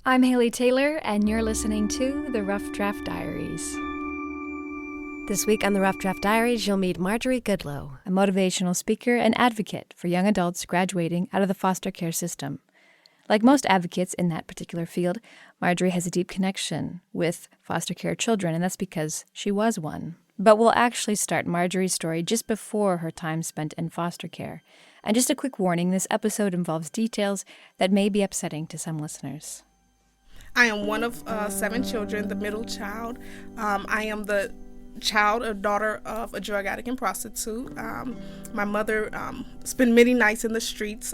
I'm Haley Taylor, and you're listening to the Rough Draft Diaries. This week on the Rough Draft Diaries, you'll meet Marjory Goodlow, A motivational speaker and advocate for young adults graduating out of the foster care system. Like most advocates in that particular field, Marjory has a deep connection with foster care children, and that's because she was one. But we'll actually start Marjory's story just before her time spent in foster care. And just a quick warning, this episode involves details that may be upsetting to some listeners. I am one of 7 children, the middle child. I am the child or daughter of a drug addict and prostitute. My mother spent many nights in the streets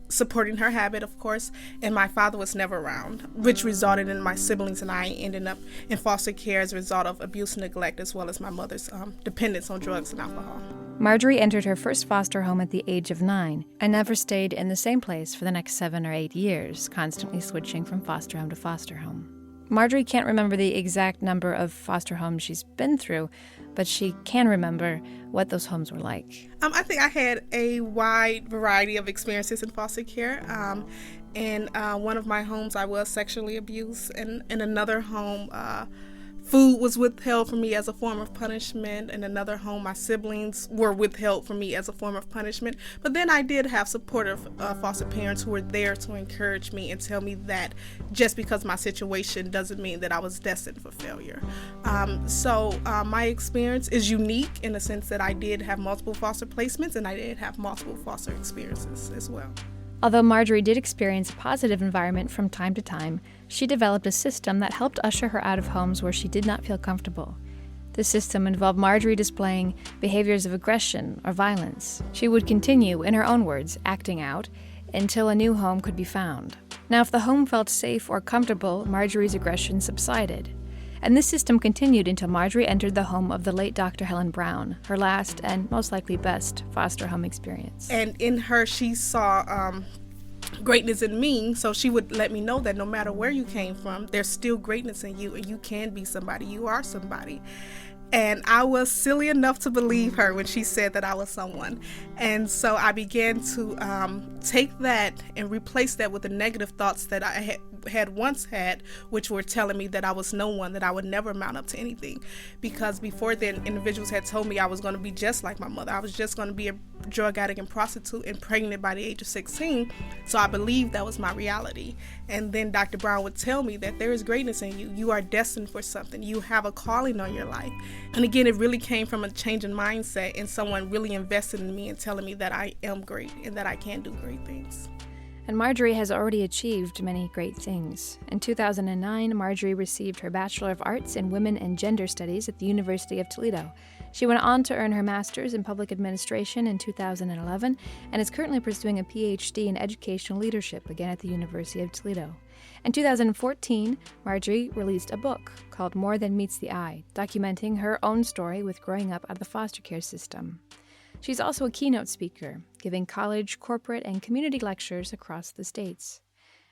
supporting her habit, of course, and my father was never around, which resulted in my siblings and I ending up in foster care as a result of abuse and neglect, as well as my mother's dependence on drugs and alcohol. Marjory entered her first foster home at the age of 9 and never stayed in the same place for the next 7 or 8 years, constantly switching from foster home to foster home. Marjory can't remember the exact number of foster homes she's been through, but she can remember what those homes were like. I think I had a wide variety of experiences in foster care. In one of my homes, I was sexually abused. In another home, food was withheld from me as a form of punishment. In another home, my siblings were withheld from me as a form of punishment. But then I did have supportive foster parents who were there to encourage me and tell me that just because my situation doesn't mean that I was destined for failure. So my experience is unique in the sense that I did have multiple foster placements and I did have multiple foster experiences as well. Although Marjory did experience a positive environment from time to time, she developed a system that helped usher her out of homes where she did not feel comfortable. This system involved Marjory displaying behaviors of aggression or violence. She would continue, in her own words, acting out until a new home could be found. Now, if the home felt safe or comfortable, Marjory's aggression subsided. And this system continued until Marjory entered the home of the late Dr. Helen Brown, her last and most likely best foster home experience. And in her, she saw greatness in me, so she would let me know that no matter where you came from, there's still greatness in you and you can be somebody. You are somebody. And I was silly enough to believe her when she said that I was someone. And so I began to take that and replace that with the negative thoughts that I had once had, which were telling me that I was no one, that I would never amount up to anything. Because before then, individuals had told me I was going to be just like my mother. I was just going to be a drug addict and prostitute and pregnant by the age of 16. So I believed that was my reality. And then Dr. Brown would tell me that there is greatness in you. You are destined for something. You have a calling on your life. And again, it really came from a change in mindset and someone really invested in me and telling me that I am great and that I can do great things. And Marjory has already achieved many great things. In 2009, Marjory received her Bachelor of Arts in Women and Gender Studies at the University of Toledo. She went on to earn her Master's in Public Administration in 2011 and is currently pursuing a PhD in Educational Leadership, again at the University of Toledo. In 2014, Marjory released a book called More Than Meets the Eye, documenting her own story with growing up out of the foster care system. She's also a keynote speaker, giving college, corporate, and community lectures across the states.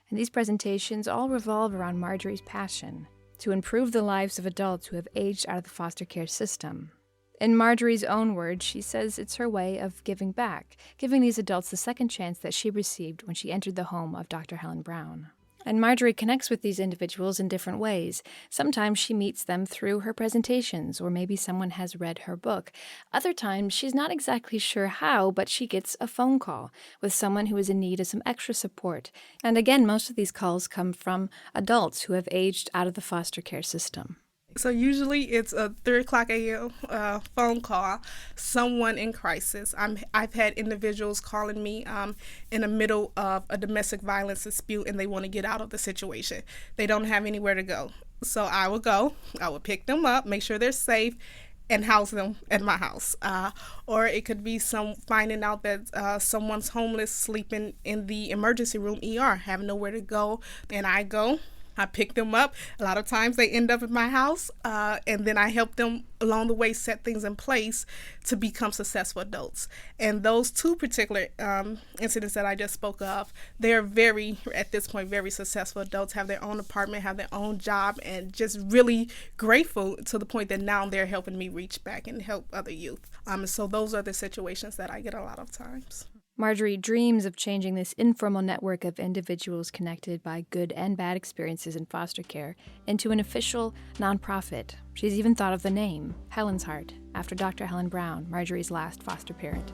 And these presentations all revolve around Marjory's passion to improve the lives of adults who have aged out of the foster care system. In Marjory's own words, she says it's her way of giving back, giving these adults the second chance that she received when she entered the home of Dr. Helen Brown. And Marjory connects with these individuals in different ways. Sometimes she meets them through her presentations, or maybe someone has read her book. Other times, she's not exactly sure how, but she gets a phone call with someone who is in need of some extra support. And again, most of these calls come from adults who have aged out of the foster care system. So usually it's a 3:00 a.m. Phone call, someone in crisis. I've had individuals calling me in the middle of a domestic violence dispute and they want to get out of the situation. They don't have anywhere to go. So I will pick them up, make sure they're safe, and house them at my house. Or it could be finding out that someone's homeless, sleeping in the emergency room ER, have nowhere to go, and I pick them up. A lot of times they end up at my house, and then I help them along the way set things in place to become successful adults. And those 2 particular incidents that I just spoke of, they're at this point, very successful adults, have their own apartment, have their own job, and just really grateful to the point that now they're helping me reach back and help other youth. So those are the situations that I get a lot of times. Marjory dreams of changing this informal network of individuals connected by good and bad experiences in foster care into an official nonprofit. She's even thought of the name, Helen's Heart, after Dr. Helen Brown, Marjory's last foster parent.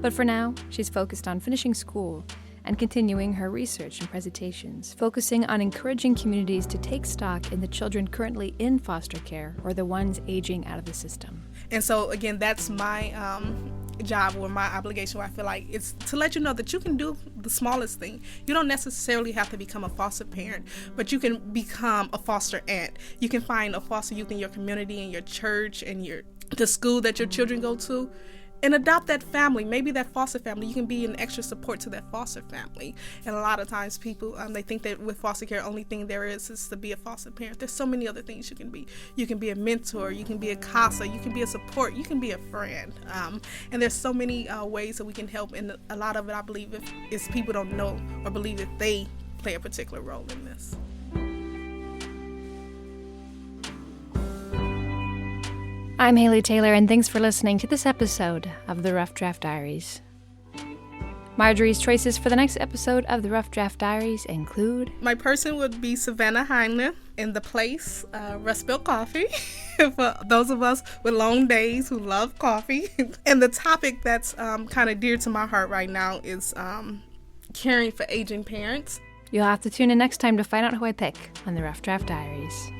But for now, she's focused on finishing school and continuing her research and presentations, focusing on encouraging communities to take stock in the children currently in foster care or the ones aging out of the system. And so, again, that's my job or my obligation, where I feel like it's to let you know that you can do the smallest thing. You don't necessarily have to become a foster parent, but you can become a foster aunt. You can find a foster youth in your community, in your church, and the school that your children go to, and adopt that family, maybe that foster family. You can be an extra support to that foster family. And a lot of times people, they think that with foster care, only thing there is to be a foster parent. There's so many other things you can be. You can be a mentor, you can be a CASA, you can be a support, you can be a friend. And there's so many ways that we can help. And a lot of it, I believe, is people don't know or believe that they play a particular role in this. I'm Haley Taylor, and thanks for listening to this episode of the Rough Draft Diaries. Marjory's choices for the next episode of the Rough Draft Diaries include... My person would be Savannah Heinlein, in the place, Rust Belt Coffee, for those of us with long days who love coffee. And the topic that's kind of dear to my heart right now is caring for aging parents. You'll have to tune in next time to find out who I pick on the Rough Draft Diaries.